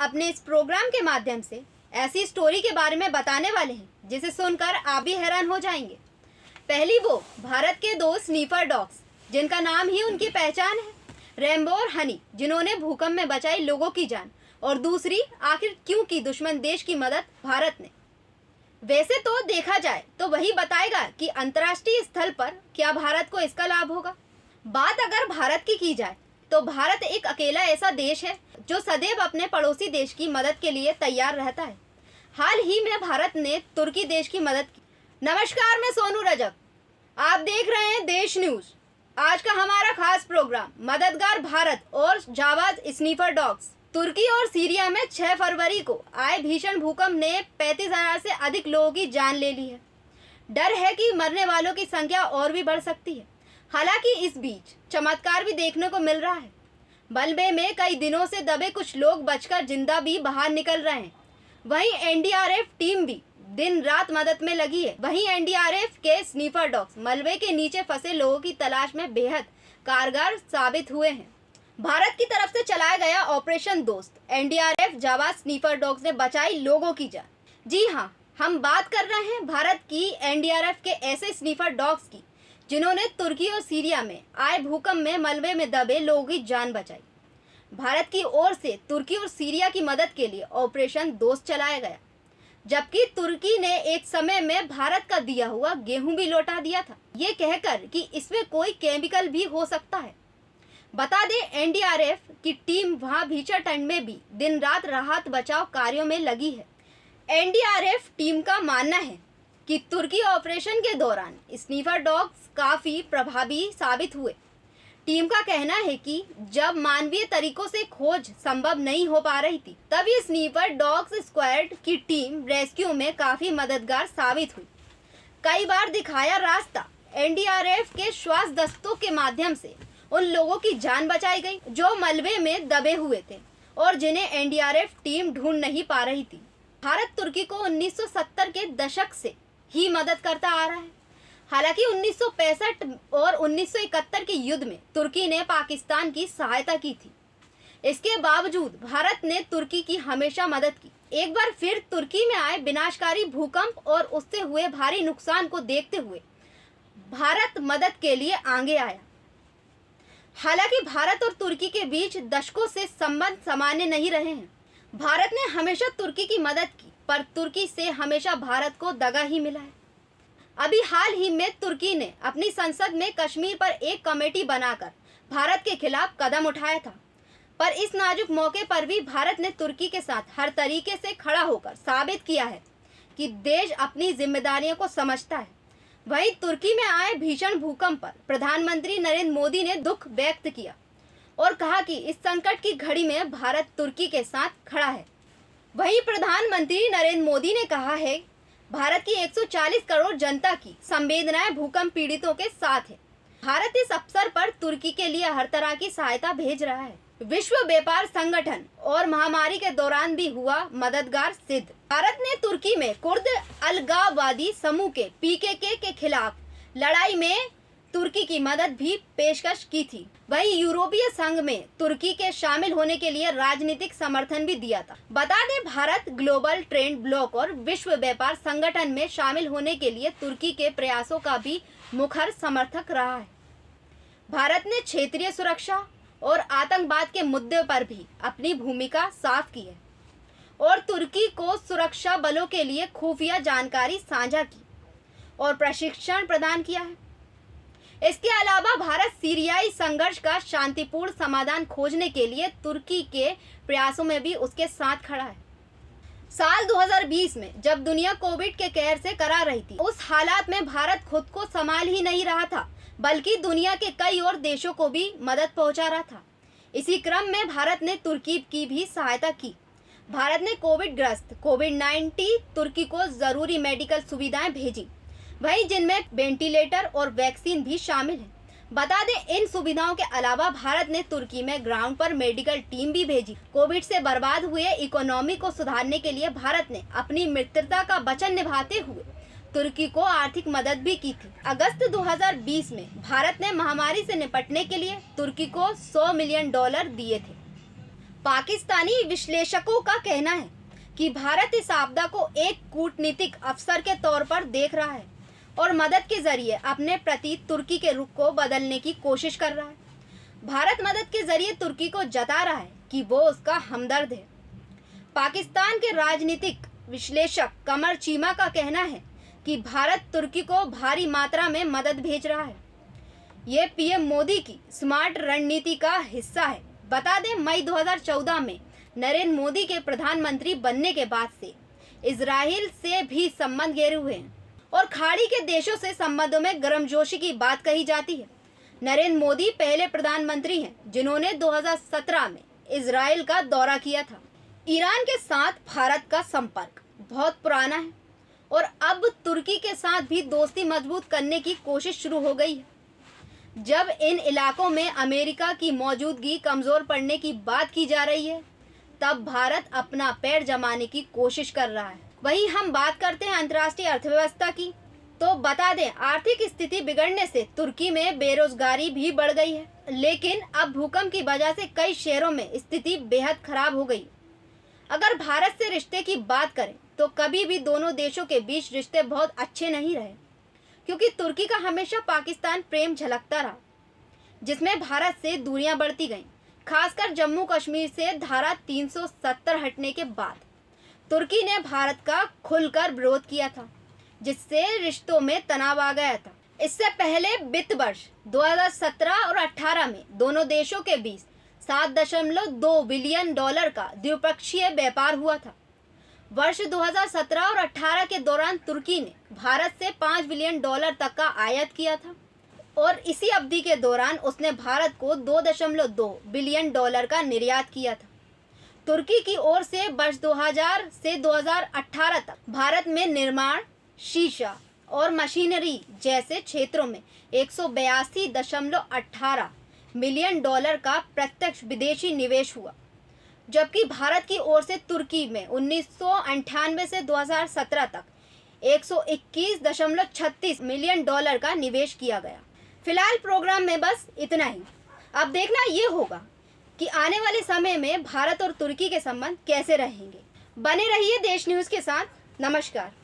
अपने इस प्रोग्राम के माध्यम से ऐसी स्टोरी के बारे में बताने वाले हैं जिसे सुनकर आप भी हैरान हो जाएंगे। पहली वो भारत के दो स्नीफर डॉग्स जिनका नाम ही उनकी पहचान है, रेम्बो और हनी, जिन्होंने भूकंप में बचाई लोगों की जान। और दूसरी, आखिर क्यों की दुश्मन देश की मदद भारत ने। वैसे तो देखा जाए तो वही बताएगा कि अंतर्राष्ट्रीय स्थल पर क्या भारत को इसका लाभ होगा। बात अगर भारत की जाए तो भारत एक अकेला ऐसा देश है जो सदैव अपने पड़ोसी देश की मदद के लिए तैयार रहता है। हाल ही में भारत ने तुर्की देश की मदद की। नमस्कार, मैं सोनू रजक, आप देख रहे हैं देश न्यूज। आज का हमारा खास प्रोग्राम मददगार भारत और जाबाज स्नीफर डॉग्स। तुर्की और सीरिया में 6 फरवरी को आए भीषण भूकंप ने 35,000 से अधिक लोगों की जान ले ली है। डर है कि मरने वालों की संख्या और भी बढ़ सकती है। हालांकि इस बीच चमत्कार भी देखने को मिल रहा है। मलबे में कई दिनों से दबे कुछ लोग बचकर जिंदा भी बाहर निकल रहे हैं। वहीं एनडीआरएफ टीम भी दिन रात मदद में लगी है। वहीं एनडीआरएफ के स्नीफर डॉग्स मलबे के नीचे फंसे लोगों की तलाश में बेहद कारगर साबित हुए हैं। भारत की तरफ से चलाया गया ऑपरेशन दोस्त एनडीआरएफ जाबाज स्नीफर डॉग्स ने बचाई लोगों की जान। जी हाँ, हम बात कर रहे हैं भारत की एनडीआरएफ के ऐसे स्नीफर डॉग्स की जिन्होंने तुर्की और सीरिया में आए भूकंप में मलबे में दबे लोगों की जान बचाई। भारत की ओर से तुर्की और सीरिया की मदद के लिए ऑपरेशन दोस्त चलाया गया, जबकि तुर्की ने एक समय में भारत का दिया हुआ गेहूं भी लौटा दिया था, ये कहकर कि इसमें कोई केमिकल भी हो सकता है। बता दें, एनडीआरएफ की टीम वहां भीषण ठंड में भी दिन रात राहत बचाव कार्यों में लगी है। एनडीआरएफ टीम का मानना है कि तुर्की ऑपरेशन के दौरान स्नीफर डॉग्स काफी प्रभावी साबित हुए। टीम का कहना है कि जब मानवीय तरीकों से खोज संभव नहीं हो पा रही थी, तब ये स्नीफर डॉग्स स्क्वाड की टीम रेस्क्यू में काफी मददगार साबित हुई। कई बार दिखाया रास्ता, एनडीआरएफ के श्वास दस्तों के माध्यम से उन लोगों की जान बचाई गई जो मलबे में दबे हुए थे और जिन्हें एनडीआरएफ टीम ढूंढ नहीं पा रही थी। भारत तुर्की को 1970 के दशक से ही मदद करता आ रहा है। हालांकि 1965 और 1971 के युद्ध में तुर्की ने पाकिस्तान की सहायता की थी। इसके बावजूद भारत ने तुर्की की हमेशा मदद की। एक बार फिर तुर्की में आए विनाशकारी भूकंप और उससे हुए भारी नुकसान को देखते हुए भारत मदद के लिए आगे आया। हालांकि भारत और तुर्की के बीच दशकों से संबंध सामान्य नहीं रहे हैं। भारत ने हमेशा तुर्की की मदद की, पर तुर्की से हमेशा भारत को दगा ही मिला है। अभी हाल ही में तुर्की ने अपनी संसद में कश्मीर पर एक कमेटी बनाकर भारत के खिलाफ कदम उठाया था, पर इस नाजुक मौके पर भी भारत ने तुर्की के साथ हर तरीके से खड़ा होकर साबित किया है कि देश अपनी जिम्मेदारियों को समझता है। वहीं तुर्की में आए भीषण भूकंप पर प्रधानमंत्री नरेंद्र मोदी ने दुख व्यक्त किया और कहा कि इस संकट की घड़ी में भारत तुर्की के साथ खड़ा है। वहीं प्रधानमंत्री नरेंद्र मोदी ने कहा है, भारत की 140 करोड़ जनता की संवेदनाएं भूकंप पीड़ितों के साथ है। भारत इस अवसर पर तुर्की के लिए हर तरह की सहायता भेज रहा है। विश्व व्यापार संगठन और महामारी के दौरान भी हुआ मददगार सिद्ध। भारत ने तुर्की में कुर्द अलगाववादी समूह के पीकेके के खिलाफ लड़ाई में तुर्की की मदद भी पेशकश की थी। वहीं यूरोपीय संघ में तुर्की के शामिल होने के लिए राजनीतिक समर्थन भी दिया था। बता दें, भारत ग्लोबल ट्रेड ब्लॉक और विश्व व्यापार संगठन में शामिल होने के लिए तुर्की के प्रयासों का भी मुखर समर्थक रहा है। भारत ने क्षेत्रीय सुरक्षा और आतंकवाद के मुद्दे पर भी अपनी भूमिका साफ की है और तुर्की को सुरक्षा बलों के लिए खुफिया जानकारी साझा की और प्रशिक्षण प्रदान किया है। इसके अलावा भारत सीरियाई संघर्ष का शांतिपूर्ण समाधान खोजने के लिए तुर्की के प्रयासों में भी उसके साथ खड़ा है। साल 2020 में जब दुनिया कोविड के कहर से करा रही थी, उस हालात में भारत खुद को संभाल ही नहीं रहा था, बल्कि दुनिया के कई और देशों को भी मदद पहुंचा रहा था। इसी क्रम में भारत ने तुर्की की भी सहायता की। भारत ने कोविड-19 तुर्की को जरूरी मेडिकल सुविधाएं भेजी, वहीं जिनमें वेंटिलेटर और वैक्सीन भी शामिल है। बता दें, इन सुविधाओं के अलावा भारत ने तुर्की में ग्राउंड पर मेडिकल टीम भी भेजी। कोविड से बर्बाद हुए इकोनॉमी को सुधारने के लिए भारत ने अपनी मित्रता का वचन निभाते हुए तुर्की को आर्थिक मदद भी की थी। अगस्त 2020 में भारत ने महामारी से निपटने के लिए तुर्की को $100 मिलियन दिए थे। पाकिस्तानी विश्लेषकों का कहना है कि भारत इस आपदा को एक कूटनीतिक अवसर के तौर पर देख रहा है और मदद के जरिए अपने प्रति तुर्की के रुख को बदलने की कोशिश कर रहा है। भारत मदद के जरिए तुर्की को जता रहा है कि वो उसका हमदर्द है। पाकिस्तान के राजनीतिक विश्लेषक कमर चीमा का कहना है कि भारत तुर्की को भारी मात्रा में मदद भेज रहा है। ये पीएम मोदी की स्मार्ट रणनीति का हिस्सा है। बता दें, मई 2014 में नरेंद्र मोदी के प्रधानमंत्री बनने के बाद से इजराइल से भी संबंध गहरे हुए हैं और खाड़ी के देशों से संबंधों में गर्मजोशी की बात कही जाती है। नरेंद्र मोदी पहले प्रधानमंत्री हैं जिन्होंने 2017 में इजराइल का दौरा किया था। ईरान के साथ भारत का संपर्क बहुत पुराना है और अब तुर्की के साथ भी दोस्ती मजबूत करने की कोशिश शुरू हो गई है। जब इन इलाकों में अमेरिका की मौजूदगी कमज़ोर पड़ने की बात की जा रही है, तब भारत अपना पैर जमाने की कोशिश कर रहा है। वहीं हम बात करते हैं अंतर्राष्ट्रीय अर्थव्यवस्था की, तो बता दें, आर्थिक स्थिति बिगड़ने से तुर्की में बेरोजगारी भी बढ़ गई है, लेकिन अब भूकंप की वजह से कई शहरों में स्थिति बेहद खराब हो गई। अगर भारत से रिश्ते की बात करें तो कभी भी दोनों देशों के बीच रिश्ते बहुत अच्छे नहीं रहे, क्योंकि तुर्की का हमेशा पाकिस्तान प्रेम झलकता रहा, जिसमें भारत से दूरियां बढ़ती गईं। खासकर जम्मू कश्मीर से धारा 370 हटने के बाद तुर्की ने भारत का खुलकर विरोध किया था, जिससे रिश्तों में तनाव आ गया था। इससे पहले वित्त वर्ष 2017 और 18 में दोनों देशों के बीच $7.2 बिलियन का द्विपक्षीय व्यापार हुआ था। वर्ष 2017 और 18 के दौरान तुर्की ने भारत से $5 बिलियन तक का आयात किया था और इसी अवधि के दौरान उसने भारत को $2.2 बिलियन का निर्यात किया था। तुर्की की ओर से वर्ष 2000 से 2018 तक भारत में निर्माण, शीशा और मशीनरी जैसे क्षेत्रों में $182.18 मिलियन का प्रत्यक्ष विदेशी निवेश हुआ, जबकि भारत की ओर से तुर्की में 1998 से 2017 तक $121.36 मिलियन का निवेश किया गया। फिलहाल प्रोग्राम में बस इतना ही। अब देखना ये होगा कि आने वाले समय में भारत और तुर्की के संबंध कैसे रहेंगे। बने रहिए देश न्यूज़ के साथ। नमस्कार।